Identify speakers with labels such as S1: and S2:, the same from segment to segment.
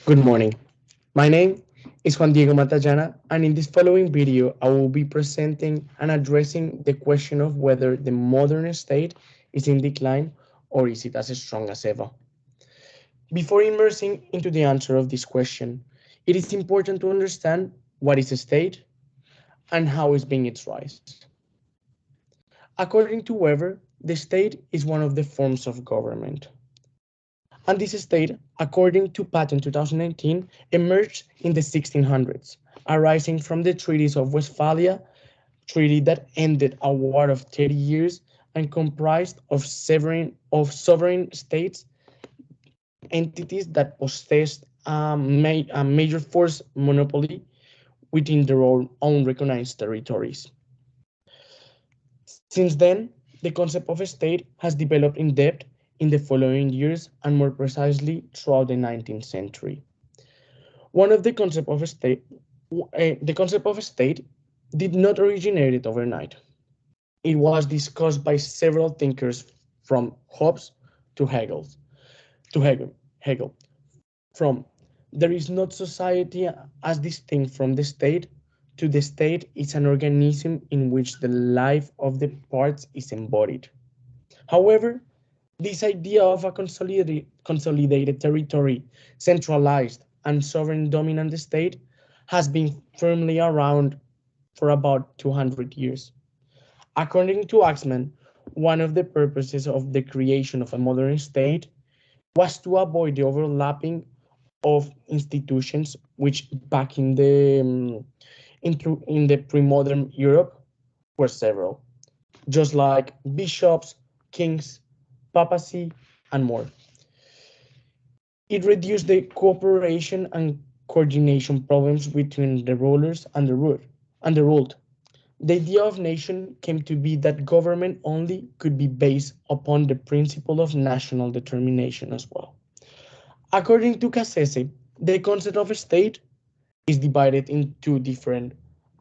S1: Good morning. My name is Juan Diego Matallana, and in this following video, I will be presenting and addressing the question of whether the modern state is in decline or is it as strong as ever. Before immersing into the answer of this question, it is important to understand what is a state and how is being its rise. According to Weber, the state is one of the forms of government. And this state, according to Patent 2019, emerged in the 1600s, arising from the treaties of Westphalia, treaty that ended a war of 30 years and comprised of sovereign states, entities that possessed a major force monopoly within their own recognized territories. Since then, the concept of a state has developed in depth in the following years and more precisely throughout the 19th century. One of the concept of a state, the concept of a state did not originate overnight. It was discussed by several thinkers from Hobbes to Hegel, Hegel. From there is not society as distinct from the state to the state is an organism in which the life of the parts is embodied. However, this idea of a consolidated territory, centralized and sovereign dominant state, has been firmly around for about 200 years. According to Axman, one of the purposes of the creation of a modern state was to avoid the overlapping of institutions which back in the pre-modern Europe were several, just like bishops, kings, papacy, and more. It reduced the cooperation and coordination problems between the rulers and the ruled. The idea of nation came to be that government only could be based upon the principle of national determination as well. According to Cassese, the concept of a state is divided in two different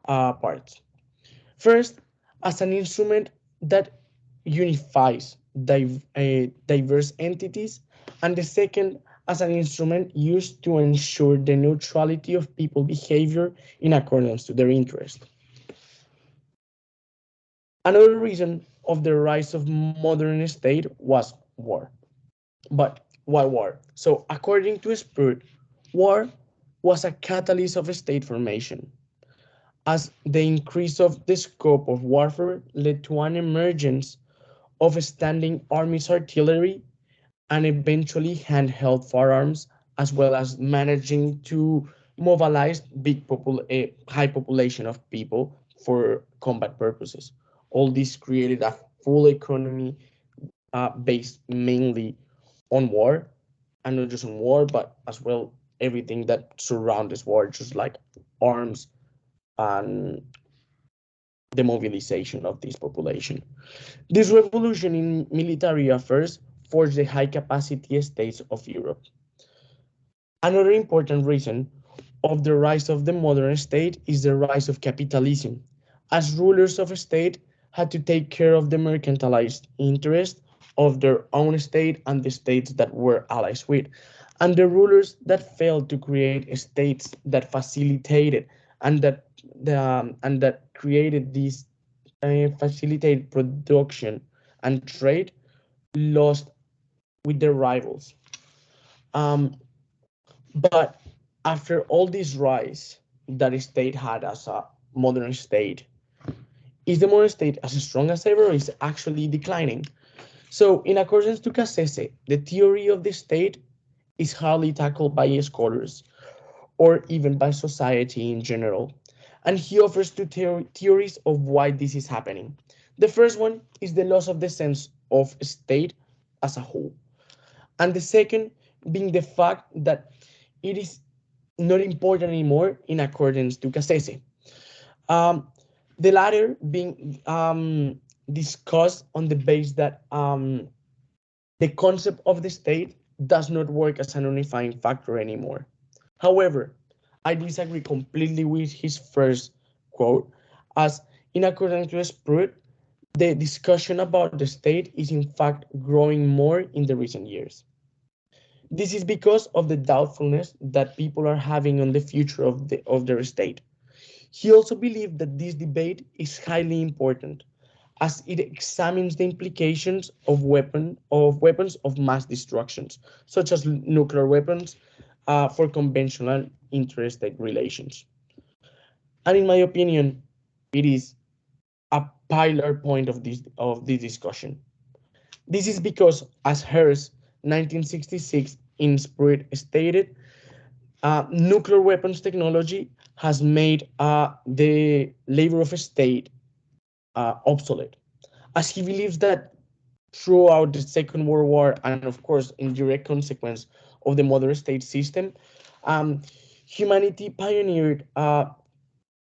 S1: parts. First, as an instrument that unifies diverse entities, and the second, as an instrument used to ensure the neutrality of people behavior in accordance to their interest. Another reason of the rise of modern state was war. But why war? So according to Spirit, war was a catalyst of state formation, as the increase of the scope of warfare led to an emergence of standing armies artillery and eventually handheld firearms, as well as managing to mobilize a high population of people for combat purposes. All this created a full economy based mainly on war, and not just on war, but as well everything that surrounds war, just like arms and the mobilization of this population. This revolution in military affairs forged the high capacity states of Europe. Another important reason of the rise of the modern state is the rise of capitalism, as rulers of a state had to take care of the mercantilized interest of their own state and the states that were allies with, and the rulers that failed to create states that facilitated and that created these facilitated production and trade lost with their rivals. Um, but after all this rise that a state had as a modern state, is the modern state as strong as ever or is actually declining? So, in accordance to Cassese, the theory of the state is hardly tackled by scholars or even by society in general. And he offers two theories of why this is happening. The first one is the loss of the sense of state as a whole. And the second being the fact that it is not important anymore in accordance to Cassese. Um, the latter being discussed on the base that the concept of the state does not work as an unifying factor anymore. However, I disagree completely with his first quote, as in accordance with Sprout, the discussion about the state is in fact growing more in the recent years. This is because of the doubtfulness that people are having on the future of their state. He also believed that this debate is highly important as it examines the implications of weapons of mass destructions, such as nuclear weapons, for conventional interstate relations. And in my opinion, it is a pillar point of this discussion. This is because, as Harris 1966 in Spirit stated, nuclear weapons technology has made the labor of a state obsolete, as he believes that throughout the Second World War, and of course in direct consequence of the modern state system, um, humanity pioneered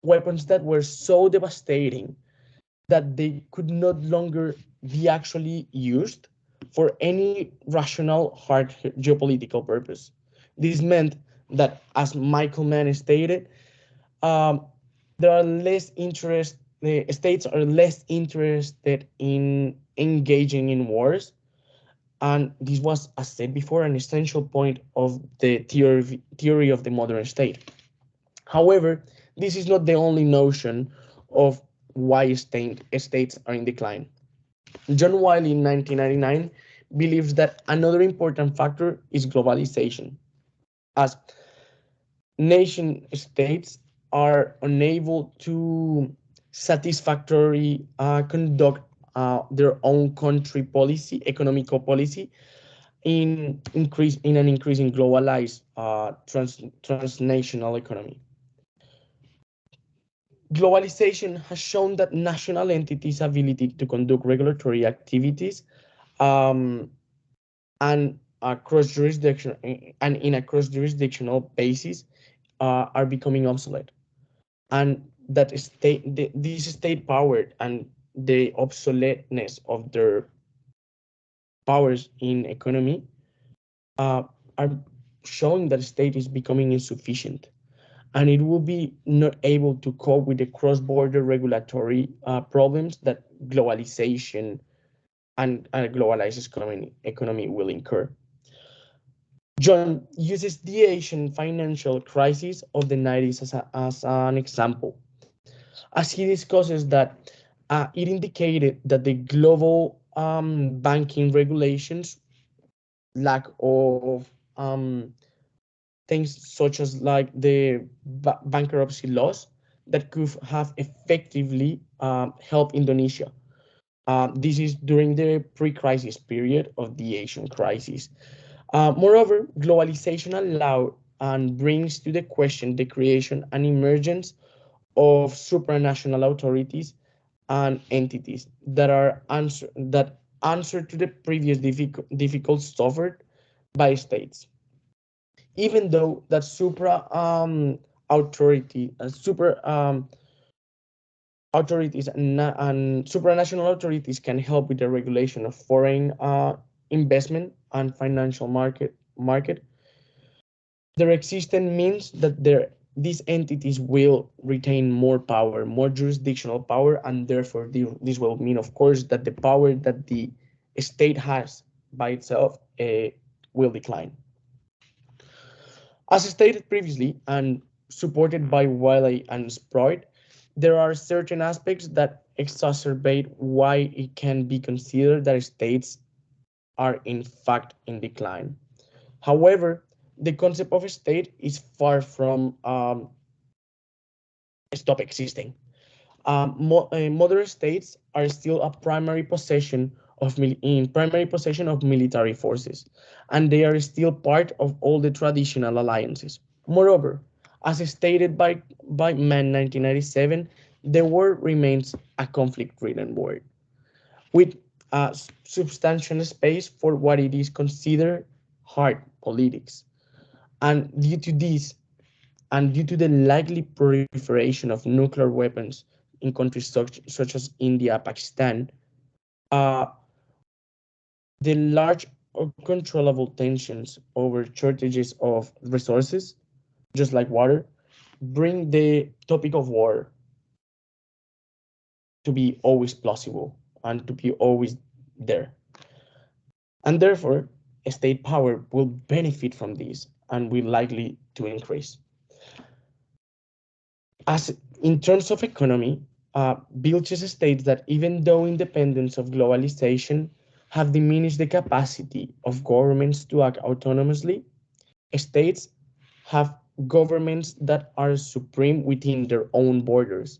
S1: weapons that were so devastating that they could not longer be actually used for any rational hard geopolitical purpose. This meant that, as Michael Mann stated, um, there are less interest. The states are less interested in engaging in wars, and this was, as said before, an essential point of the theory of the modern state. However, this is not the only notion of why states are in decline. John Wiley in 1999 believes that another important factor is globalization, as nation states are unable to satisfactorily conduct their own country policy, economical policy, in an increasing globalized transnational economy. Globalization has shown that national entities' ability to conduct regulatory activities um, and across jurisdiction and in a cross jurisdictional basis are becoming obsolete, and that this state power and the obsoleteness of their powers in economy uh, are showing that the state is becoming insufficient, and it will be not able to cope with the cross-border regulatory problems that globalization and a globalized economy will incur. John uses the Asian financial crisis of the 90s as an example, as he discusses that it indicated that the global banking regulations lack of things such as like the bankruptcy laws that could have effectively helped Indonesia. This is during the pre-crisis period of the Asian crisis. Moreover, globalization allowed and brings to the question the creation and emergence of supranational authorities and entities that answer to the previous difficult suffered by states. Even though that super authorities and supranational authorities can help with the regulation of foreign investment and financial market, their existence means that these entities will retain more power, more jurisdictional power, and therefore this will mean, of course, that the power that the state has by itself will decline. As stated previously and supported by Wiley and Sprout, there are certain aspects that exacerbate why it can be considered that states are in fact in decline. However, the concept of a state is far from stop existing. Modern states are still a primary possession of military forces, and they are still part of all the traditional alliances. Moreover, as stated by Mann 1997, the war remains a conflict-ridden war with substantial space for what it is considered hard politics. And due to the likely proliferation of nuclear weapons in countries such as India, Pakistan, uh, the large uncontrollable tensions over shortages of resources, just like water, bring the topic of war to be always plausible and to be always there. And therefore, state power will benefit from this and will likely to increase. As in terms of economy, Vilches states that even though independence of globalization have diminished the capacity of governments to act autonomously, states have governments that are supreme within their own borders,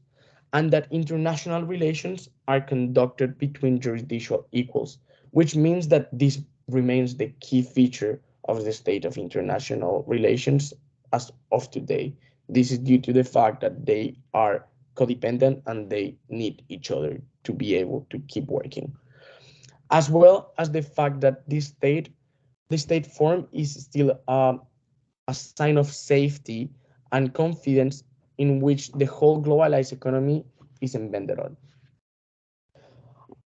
S1: and that international relations are conducted between jurisdictional equals, which means that this remains the key feature of the state of international relations as of today. This is due to the fact that they are codependent and they need each other to be able to keep working, as well as the fact that the state form is still a sign of safety and confidence in which the whole globalized economy is embedded on.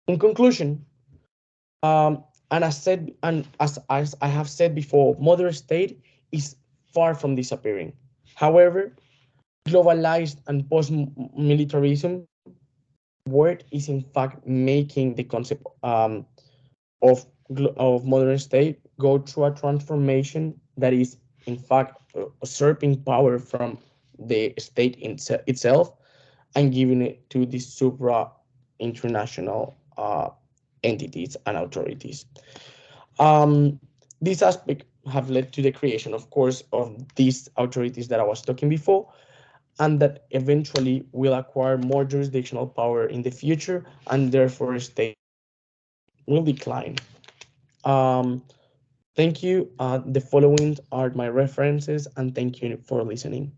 S1: In conclusion, and as I have said before, modern state is far from disappearing. However, globalized and post-militarism word is in fact making the concept of modern state go through a transformation that is in fact usurping power from the state itself and giving it to the supra international entities and authorities. Um, this aspect have led to the creation, of course, of these authorities that I was talking before, and that eventually will acquire more jurisdictional power in the future, and therefore state will decline. Um, Thank you. The following are my references, and thank you for listening.